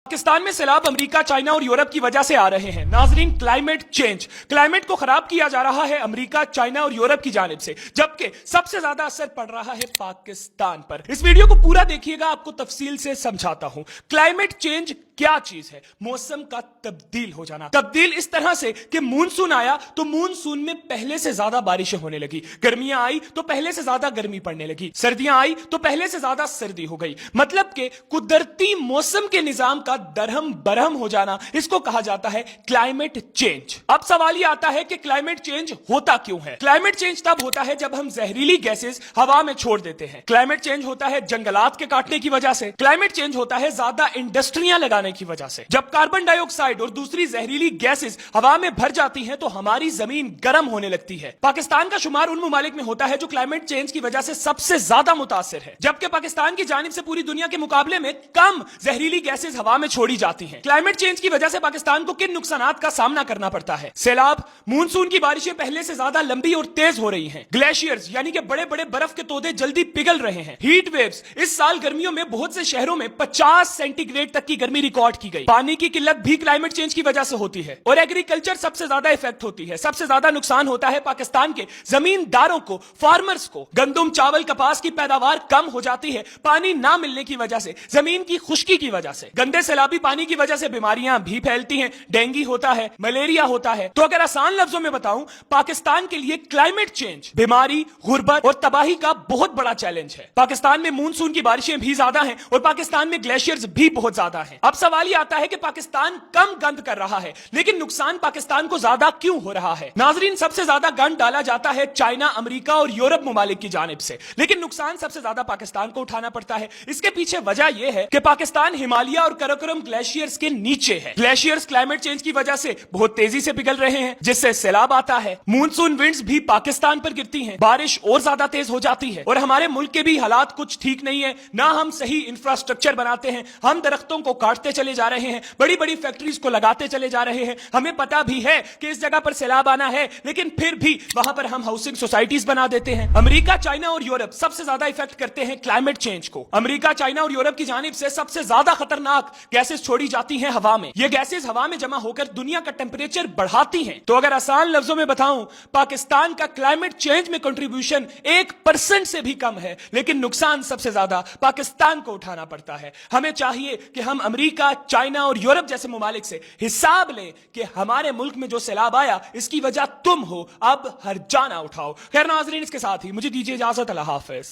पाकिस्तान में सैलाब America, China और यूरोप की वजह से आ रहे हैं। नाजरीन, क्लाइमेट चेंज, क्लाइमेट को खराब किया जा रहा है अमेरिका, चाइना और यूरोप की जानिब से, जबकि सबसे ज्यादा असर पड़ रहा है पाकिस्तान पर। इस वीडियो को पूरा देखिएगा, आपको तफसील से समझाता हूं। क्लाइमेट चेंज क्या चीज है? मौसम का तब्दील हो जाना। तब्दील इस तरह से कि मानसून आया तो मानसून में पहले से ज्यादा बारिशें होने लगी, गर्मियां आई तो पहले से ज्यादा गर्मी पड़ने लगी, सर्दियां आई तो पहले से ज्यादा सर्दी हो गई। मतलब कि कुदरती मौसम के निजाम का दरहम बरहम हो जाना, इसको कहा जाता है क्लाइमेट चेंज। अब सवाल ये आता है कि क्लाइमेट चेंज होता क्यों है? क्लाइमेट चेंज तब होता है जब हम जहरीली गैसेस हवा में छोड़ देते हैं। क्लाइमेट चेंज होता है जंगलात के काटने की वजह से। क्लाइमेट चेंज होता है ज्यादा इंडस्ट्रियां लगाने की वजह से। जब कार्बन डाइऑक्साइड और दूसरी जहरीली गैसेस हवा में भर जाती हैं तो हमारी जमीन गर्म होने लगती है। पाकिस्तान का शुमार उन मुमालिक में होता है जो क्लाइमेट चेंज की वजह से सबसे ज्यादा मुतासिर है, जबकि पाकिस्तान की जानिब से पूरी दुनिया के मुकाबले में कम जहरीली गैसेस हवा में छोड़ी जाती हैं। क्लाइमेट चेंज की वजह से पाकिस्तान को किन नुकसानात का सामना करना पड़ता है? सैलाब, मानसून की बारिशें पहले से ज्यादा लंबी और तेज हो रही हैं। ग्लेशियर्स यानी कि बड़े बड़े बर्फ के तोदे जल्दी पिघल रहे हैं। हीट वेव्स, इस साल गर्मियों में बहुत से शहरों में 50 सेंटीग्रेड तक की गर्मी रिकॉर्ड की गई। पानी की किल्लत भी क्लाइमेट चेंज की वजह से होती है। और एग्रीकल्चर सबसे ज्यादा इफेक्ट होती है। सबसे ज्यादा नुकसान होता है पाकिस्तान के जमींदारों को, फार्मर्स को। गंदम, चावल, कपास की पैदावार कम हो जाती है पानी ना मिलने की वजह से, जमीन की खुश्की की वजह से। गंदे सैलाबी पानी की वजह से बीमारियां भी फैलती हैं। डेंगू होता है, मलेरिया होता है। तो अगर आसान लफ्जों में बताऊं, पाकिस्तान के लिए क्लाइमेट चेंज बीमारी, गुर्बत और तबाही का बहुत बड़ा चैलेंज है। पाकिस्तान में मानसून की बारिशें भी ज्यादा हैं और पाकिस्तान में ग्लेशियर्स भी बहुत ज्यादा हैं। अब सवाल यह आता है कि पाकिस्तान कम गंद कर रहा है, लेकिन नुकसान पाकिस्तान को ज्यादा क्यों हो रहा है? नाजरीन, सबसे ज्यादा गंद डाला जाता है चाइना, अमेरिका और यूरोप मुमालिक की जानिब से, लेकिन नुकसान सबसे ज्यादा पाकिस्तान को उठाना पड़ता है। इसके पीछे वजह यह है कि पाकिस्तान हिमालय और कराकोरम ग्लेशियर्स के नीचे है। ग्लेशियर्स क्लाइमेट चेंज की वजह से बहुत तेजी से पिघल रहे हैं, जिससे सैलाब आता है। मानसून विंड्स भी पाकिस्तान पर गिरती हैं, बारिश और ज्यादा तेज हो जाती है। और हमारे मुल्क के भी हालात कुछ ठीक नहीं है। ना हम सही इंफ्रास्ट्रक्चर बनाते हैं, हम दरख्तों को काटते चले जा रहे हैं, बड़ी बड़ी फैक्ट्रीज को लगाते चले जा रहे हैं। हमें पता भी है कि इस जगह पर सैलाब आना है, लेकिन फिर भी वहां पर हम हाउसिंग सोसाइटीज बना देते हैं। अमेरिका, चाइना और यूरोप सबसे ज्यादा इफेक्ट करते हैं क्लाइमेट चेंज को। अमेरिका, चाइना और यूरोप की जानिब से सबसे ज्यादा खतरनाक गैसेस छोड़ी जाती हैं हवा में। ये गैसेस हवा में जमा होकर दुनिया का टेम्परेचर बढ़ाती हैं। तो अगर आसान लफ्जों में बताऊं, पाकिस्तान का क्लाइमेट चेंज में कंट्रीब्यूशन 1% से भी कम है, लेकिन नुकसान सबसे ज्यादा पाकिस्तान को उठाना पड़ता है। हमें चाहिए कि हम अमेरिका, चाइना और यूरोप जैसे मुमालिक से हिसाब लें कि हमारे मुल्क में जो सैलाब आया इसकी वजह तुम हो, अब हर्जाना उठाओ। खैर नाज़रीन, इसके साथ ही मुझे दीजिए इजाजत। अल्लाह हाफिज।